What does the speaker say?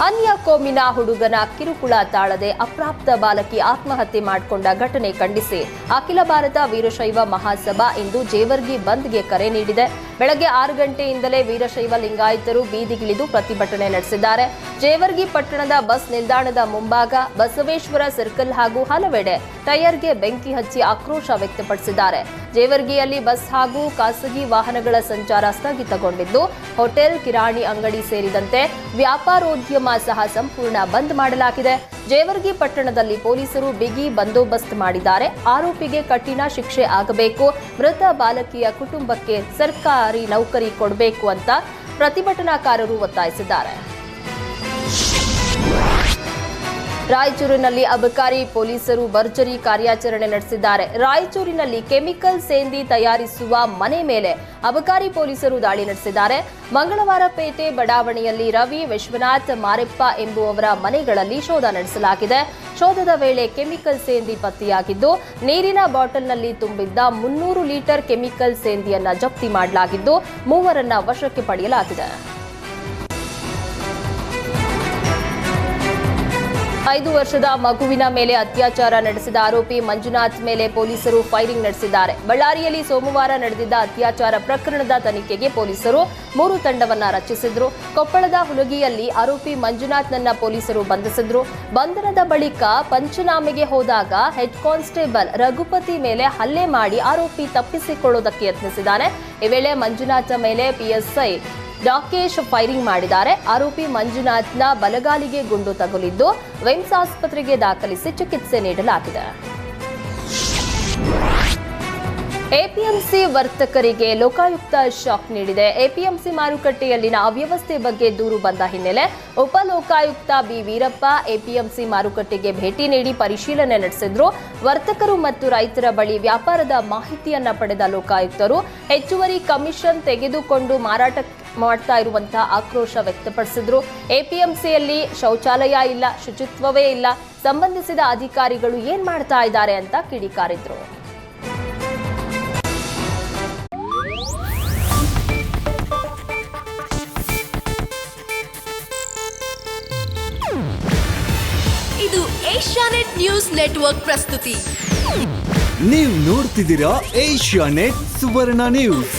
ಅನ್ಯ ಕೋಮಿನ ಹುಡುಗನ ಕಿರುಕುಳ ತಾಳದೆ ಅಪ್ರಾಪ್ತ ಬಾಲಕಿ ಆತ್ಮಹತ್ಯೆ ಮಾಡಿಕೊಂಡ ಘಟನೆ ಖಂಡಿಸಿ ಅಖಿಲ ಭಾರತ ವೀರಶೈವ ಮಹಾಸಭಾ ಇಂದು ಜೇವರ್ಗಿ ಬಂದ್ಗೆ ಕರೆ ನೀಡಿದೆ. ಬೆಳಗ್ಗೆ 6 ಗಂಟೆಯಿಂದಲೇ ವೀರಶೈವ ಲಿಂಗಾಯತರು ಬೀದಿಗಿಳಿದು ಪ್ರತಿಭಟನೆ ನಡೆಸಿದ್ದಾರೆ. ಜೇವರ್ಗಿ ಪಟ್ಟಣದ ಬಸ್ ನಿಲ್ದಾಣದ ಮುಂಭಾಗ, ಬಸವೇಶ್ವರ ಸರ್ಕಲ್ ಹಾಗೂ ಹಲವೆಡೆ ಟೈರ್ಗೆ ಬೆಂಕಿ ಹಚ್ಚಿ ಆಕ್ರೋಶ ವ್ಯಕ್ತಪಡಿಸಿದ್ದಾರೆ. ಜೇವರ್ಗಿಯಲ್ಲಿ ಬಸ್ ಹಾಗೂ ಖಾಸಗಿ ವಾಹನಗಳ ಸಂಚಾರ ಸ್ಥಗಿತಗೊಂಡಿದ್ದು, ಹೋಟೆಲ್, ಕಿರಾಣಿ ಅಂಗಡಿ ಸೇರಿದಂತೆ ವ್ಯಾಪಾರೋದ್ಯಮ ಸಹ ಸಂಪೂರ್ಣ ಬಂದ್ ಮಾಡಲಾಗಿದೆ. ಜೇವರ್ಗಿ ಪಟ್ಟಣದಲ್ಲಿ ಪೊಲೀಸರು ಬಿಗಿ ಬಂದೋಬಸ್ತ್ ಮಾಡಿದ್ದಾರೆ. ಆರೋಪಿಗೆ ಕಠಿಣ ಶಿಕ್ಷೆ ಆಗಬೇಕು, ಮೃತ ಬಾಲಕಿಯ ಕುಟುಂಬಕ್ಕೆ ಸರ್ಕಾರಿ ನೌಕರಿ ಕೊಡಬೇಕು ಅಂತ ಪ್ರತಿಭಟನಾಕಾರರು ಒತ್ತಾಯಿಸಿದ್ದಾರೆ. ರಾಯಚೂರಿನಲ್ಲಿ ಅಬಕಾರಿ ಪೊಲೀಸರು ಭರ್ಜರಿ ಕಾರ್ಯಾಚರಣೆ ನಡೆಸಿದ್ದಾರೆ. ರಾಯಚೂರಿನಲ್ಲಿ ಕೆಮಿಕಲ್ ಸೇಂದಿ ತಯಾರಿಸುವ ಮನೆ ಮೇಲೆ ಅಬಕಾರಿ ಪೊಲೀಸರು ದಾಳಿ ನಡೆಸಿದ್ದಾರೆ. ಮಂಗಳವಾರ ಪೇಟೆ ಬಡಾವಣೆಯಲ್ಲಿ ರವಿ, ವಿಶ್ವನಾಥ್, ಮಾರೆಪ್ಪ ಎಂಬುವವರ ಮನೆಗಳಲ್ಲಿ ಶೋಧ ನಡೆಸಲಾಗಿದೆ. ಶೋಧದ ವೇಳೆ ಕೆಮಿಕಲ್ ಸೇಂದಿ ಪತ್ತೆಯಾಗಿದ್ದು, ನೀರಿನ ಬಾಟಲ್ನಲ್ಲಿ ತುಂಬಿದ್ದ 300 ಲೀಟರ್ ಕೆಮಿಕಲ್ ಸೇಂದಿಯನ್ನ ಜಪ್ತಿ ಮಾಡಲಾಗಿದ್ದು, 3 ವಶಕ್ಕೆ ಪಡೆಯಲಾಗಿದೆ. 5 ವರ್ಷದ ಮಗುವಿನ ಮೇಲೆ ಅತ್ಯಾಚಾರ ನಡೆಸಿದ ಆರೋಪಿ ಮಂಜುನಾಥ್ ಮೇಲೆ ಪೊಲೀಸರು ಫೈರಿಂಗ್ ನಡೆಸಿದ್ದಾರೆ. ಬಳ್ಳಾರಿಯಲ್ಲಿ ಸೋಮವಾರ ನಡೆದಿದ್ದ ಅತ್ಯಾಚಾರ ಪ್ರಕರಣದ ತನಿಖೆಗೆ ಪೊಲೀಸರು 3 ತಂಡವನ್ನ ರಚಿಸಿದ್ರು. ಕೊಪ್ಪಳದ ಹುಲಗಿಯಲ್ಲಿ ಆರೋಪಿ ಮಂಜುನಾಥ್ನನ್ನ ಪೊಲೀಸರು ಬಂಧಿಸಿದ್ರು. ಬಂಧನದ ಬಳಿಕ ಪಂಚನಾಮೆಗೆ ಹೋದಾಗ ಹೆಡ್ ಕಾನ್ಸ್ಟೇಬಲ್ ರಘುಪತಿ ಮೇಲೆ ಹಲ್ಲೆ ಮಾಡಿ ಆರೋಪಿ ತಪ್ಪಿಸಿಕೊಳ್ಳುವುದಕ್ಕೆ ಯತ್ನಿಸಿದ್ದಾನೆ. ಈ ವೇಳೆ ಮಂಜುನಾಥ್ ಮೇಲೆ ಪಿಎಸ್ಐ ರಾಕೇಶ್ ಫೈರಿಂಗ್ ಮಾಡಿದ್ದಾರೆ. ಆರೋಪಿ ಮಂಜುನಾಥ್ನ ಬಲಗಾಲಿಗೆ ಗುಂಡು ತಗುಲಿದ್ದು, ವಿಮ್ಸ್ ಆಸ್ಪತ್ರೆಗೆ ದಾಖಲಿಸಿ ಚಿಕಿತ್ಸೆ ನೀಡಲಾಗಿದೆ. ಎಪಿಎಂಸಿ ವರ್ತಕರಿಗೆ ಲೋಕಾಯುಕ್ತ ಶಾಕ್ ನೀಡಿದೆ. ಎಪಿಎಂಸಿ ಮಾರುಕಟ್ಟೆಯಲ್ಲಿನ ಅವ್ಯವಸ್ಥೆ ಬಗ್ಗೆ ದೂರು ಬಂದ ಹಿನ್ನೆಲೆ ಉಪ ಲೋಕಾಯುಕ್ತ ಬಿ ವೀರಪ್ಪ ಎಪಿಎಂಸಿ ಮಾರುಕಟ್ಟೆಗೆ ಭೇಟಿ ನೀಡಿ ಪರಿಶೀಲನೆ ನಡೆಸಿದ್ರು. ವರ್ತಕರು ಮತ್ತು ರೈತರ ಬಳಿ ವ್ಯಾಪಾರದ ಮಾಹಿತಿಯನ್ನ ಪಡೆದ ಲೋಕಾಯುಕ್ತರು ಹೆಚ್ಚುವರಿ ಕಮಿಷನ್ ತೆಗೆದುಕೊಂಡು ಮಾರಾಟ ಮಾಡ್ತಾ ಇರುವಂತಹ ಆಕ್ರೋಶ ವ್ಯಕ್ತಪಡಿಸಿದ್ರು. ಎಪಿಎಂಸಿಯಲ್ಲಿ ಶೌಚಾಲಯ ಇಲ್ಲ, ಶುಚಿತ್ವವೇ ಇಲ್ಲ, ಸಂಬಂಧಿಸಿದ ಅಧಿಕಾರಿಗಳು ಏನ್ ಮಾಡ್ತಾ ಇದ್ದಾರೆ ಅಂತ ಕಿಡಿಕಾರಿದ್ರು. ಇದು ಏಷ್ಯಾನೆಟ್ ನ್ಯೂಸ್ ನೆಟ್ವರ್ಕ್ ಪ್ರಸ್ತುತಿ. ನೀವು ನೋಡ್ತಿದ್ದೀರಾ ಏಷ್ಯಾನೆಟ್ ಸುವರ್ಣ ನ್ಯೂಸ್.